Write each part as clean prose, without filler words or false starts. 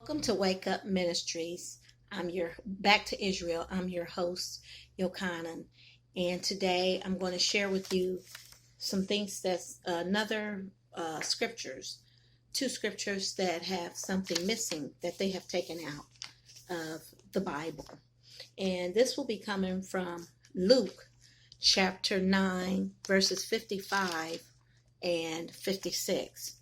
Welcome to Wake Up Ministries. I'm your back to Israel. I'm your host, Yochanan, and today I'm going to share with you some things that's another scriptures, two scriptures that have something missing that they have taken out of the Bible, and this will be coming from Luke chapter 9, verses 55 and 56.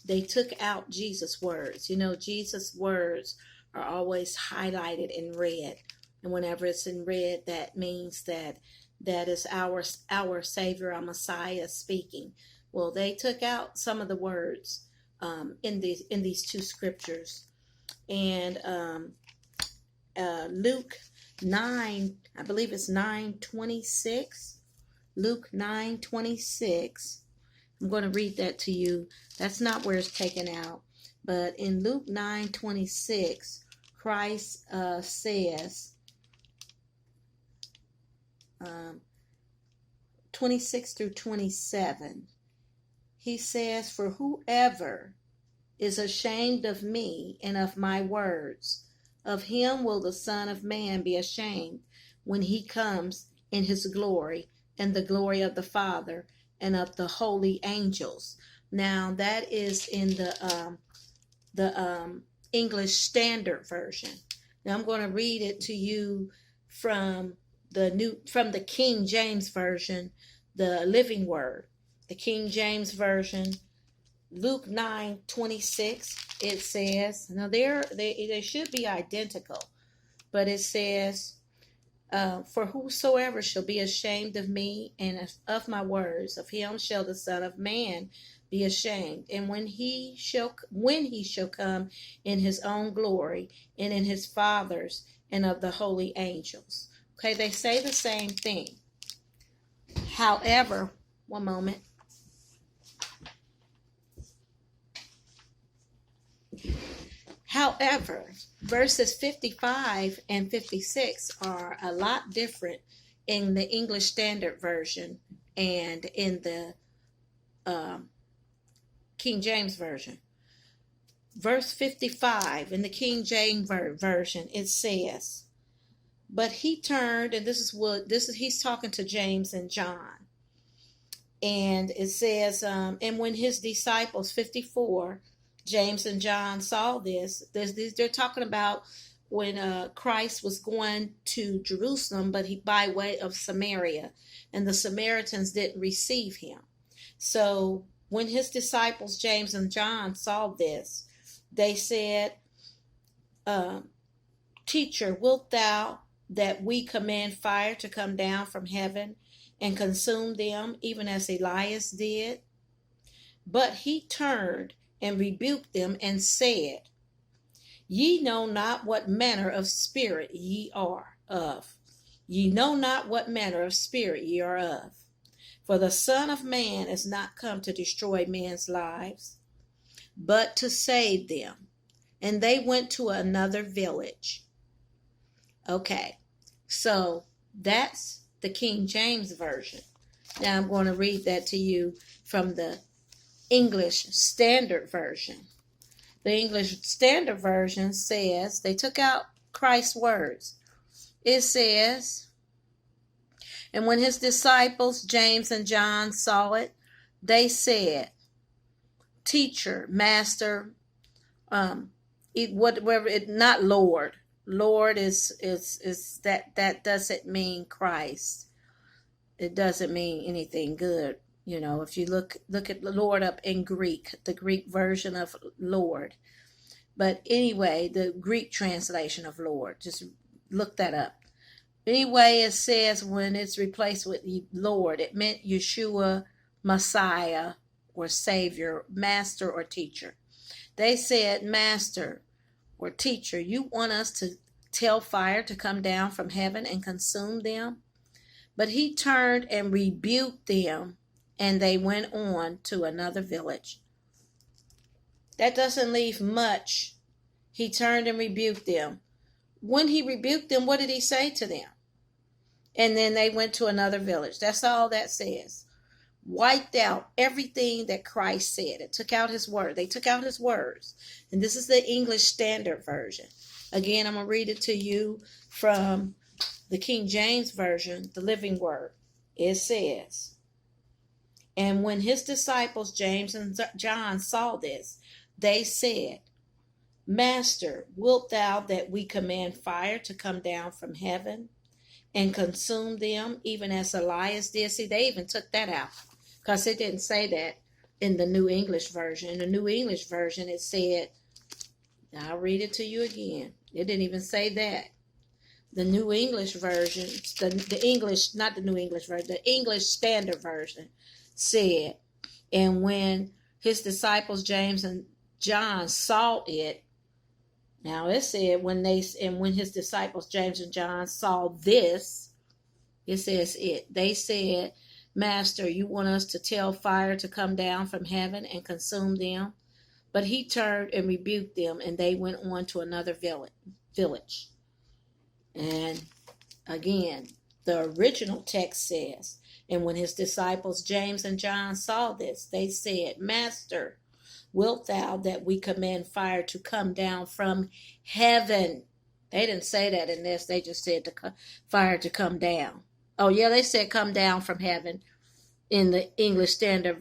They took out Jesus' words. You know, Jesus' words are always highlighted in red. And whenever it's in red, that means that is our Savior, our Messiah speaking. Well, they took out some of the words in these two scriptures. And Luke 9, I believe it's 9:26. Luke 9:26. I'm going to read that to you. That's not where it's taken out. But in Luke 9:26, Christ says, 26 through 27, he says, "For whoever is ashamed of me and of my words, of him will the Son of Man be ashamed when he comes in his glory and the glory of the Father and of the holy angels." Now that is in the English Standard Version. Now I'm going to read it to you from the King James Version, the Living Word. The King James Version, Luke 9:26. It says, now they should be identical, but it says, "For whosoever shall be ashamed of me and of my words, of him shall the Son of Man be ashamed. And when he shall come in his own glory and in his Father's and of the holy angels." Okay, they say the same thing. However, one moment. However, verses 55 and 56 are a lot different in the English Standard Version and in the King James Version. Verse 55 in the King James Version, it says, "But he turned," and he's talking to James and John. And it says, "And when his disciples," 54, James and John saw this. They're talking about when Christ was going to Jerusalem, but he by way of Samaria, and the Samaritans didn't receive him. So when his disciples, James and John, saw this, they said, "Teacher, wilt thou that we command fire to come down from heaven and consume them, even as Elias did?" But he turned and rebuked them and said, "Ye know not what manner of spirit ye are of. Ye know not what manner of spirit ye are of. For the Son of Man is not come to destroy men's lives, but to save them." And they went to another village. Okay, so that's the King James Version. Now I'm going to read that to you from the English Standard Version. The English Standard Version says, they took out Christ's words. It says, "And when his disciples, James and John, saw it, they said, Teacher, Master," not Lord. Lord is that doesn't mean Christ. It doesn't mean anything good. You know, if you look at the Lord up in Greek, the Greek version of Lord. But anyway, the Greek translation of Lord, just look that up. Anyway, it says when it's replaced with Lord, it meant Yeshua, Messiah, or Savior, Master or Teacher. They said, "Master or Teacher, you want us to tell fire to come down from heaven and consume them?" But he turned and rebuked them, and they went on to another village. That doesn't leave much. He turned and rebuked them. When he rebuked them, what did he say to them? And then they went to another village. That's all that says. wiped out everything that Christ said. It took out his word. They took out his words. And this is the English Standard Version. Again, I'm going to read it to you from the King James Version, the Living Word. It says, "And when his disciples, James and John, saw this, they said, 'Master, wilt thou that we command fire to come down from heaven and consume them, even as Elias did?'" See, they even took that out because it didn't say that in the New English Version. In the New English Version, it said, I'll read it to you again. It didn't even say that. The New English Version, the English, not the New English Version, the English Standard Version said, "And when his disciples, James and John, saw it," now it said, when his disciples, James and John, saw this, it says it. They said, "Master, you want us to tell fire to come down from heaven and consume them?" But he turned and rebuked them, and they went on to another village. And again, the original text says, "And when his disciples, James and John, saw this, they said, 'Master, wilt thou that we command fire to come down from heaven?'" They didn't say that in this. They just said fire to come down. Oh, yeah, they said come down from heaven in the English Standard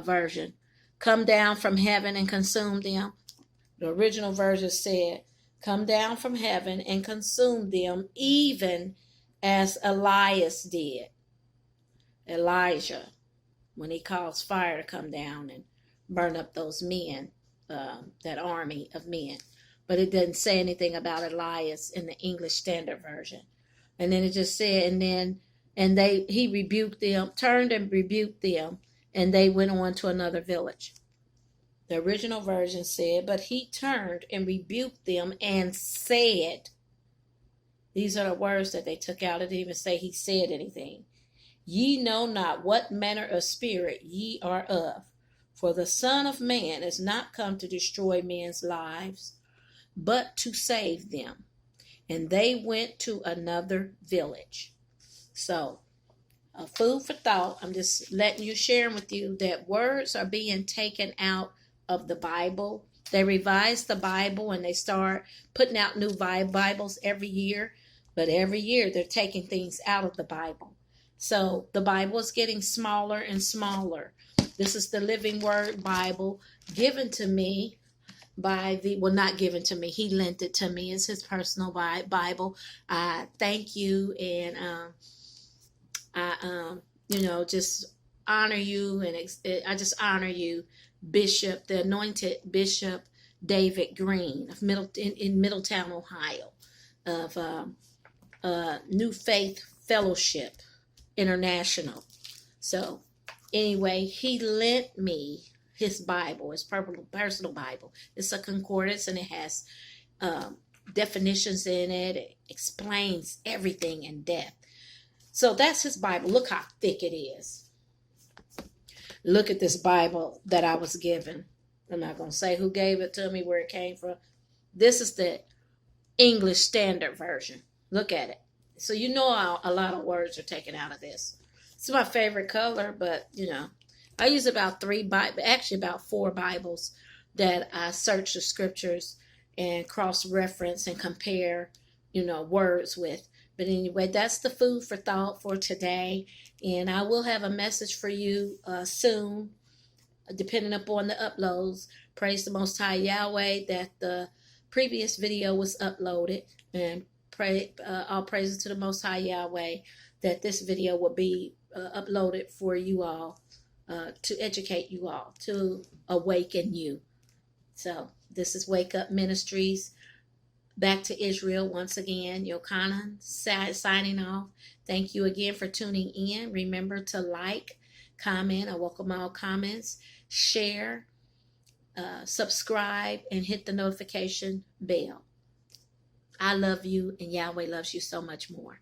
Version. "Come down from heaven and consume them." The original version said, "Come down from heaven and consume them, even as Elias did." Elijah, when he calls fire to come down and burn up those men, that army of men. But it doesn't say anything about Elias in the English Standard Version. And then it just said, he rebuked them, turned and rebuked them, and they went on to another village. The original version said, "But he turned and rebuked them and said," these are the words that they took out. It didn't even say he said anything. "Ye know not what manner of spirit ye are of, for the Son of Man is not come to destroy men's lives, but to save them." And they went to another village. So, food for thought. I'm just letting you, sharing with you that words are being taken out of the Bible. They revise the Bible and they start putting out new Bibles every year. But every year they're taking things out of the Bible. So the Bible is getting smaller and smaller. This is the Living Word Bible given to me by not given to me. He lent it to me. It's his personal Bible. I thank you, and I just honor you, and I just honor you, Bishop, the anointed Bishop David Green of in Middletown, Ohio, of New Faith Fellowship International. So anyway, he lent me his Bible, his personal Bible. It's a concordance, and it has definitions in it. It explains everything in depth. So that's his Bible. Look how thick it is. Look at this Bible that I was given. I'm not going to say who gave it to me, where it came from. This is the English Standard Version. Look at it. So you know a lot of words are taken out of this. It's my favorite color, but I use about about 4 Bibles that I search the scriptures and cross-reference and compare, words with. But anyway, that's the food for thought for today. And I will have a message for you soon, depending upon the uploads. Praise the Most High Yahweh that the previous video was uploaded. And all praises to the Most High Yahweh that this video will be uploaded for you all, to educate you all, to awaken you. So this is Wake Up Ministries. Back to Israel once again. Yochanan signing off. Thank you again for tuning in. Remember to like, comment. I welcome all comments. Share, subscribe, and hit the notification bell. I love you, and Yahweh loves you so much more.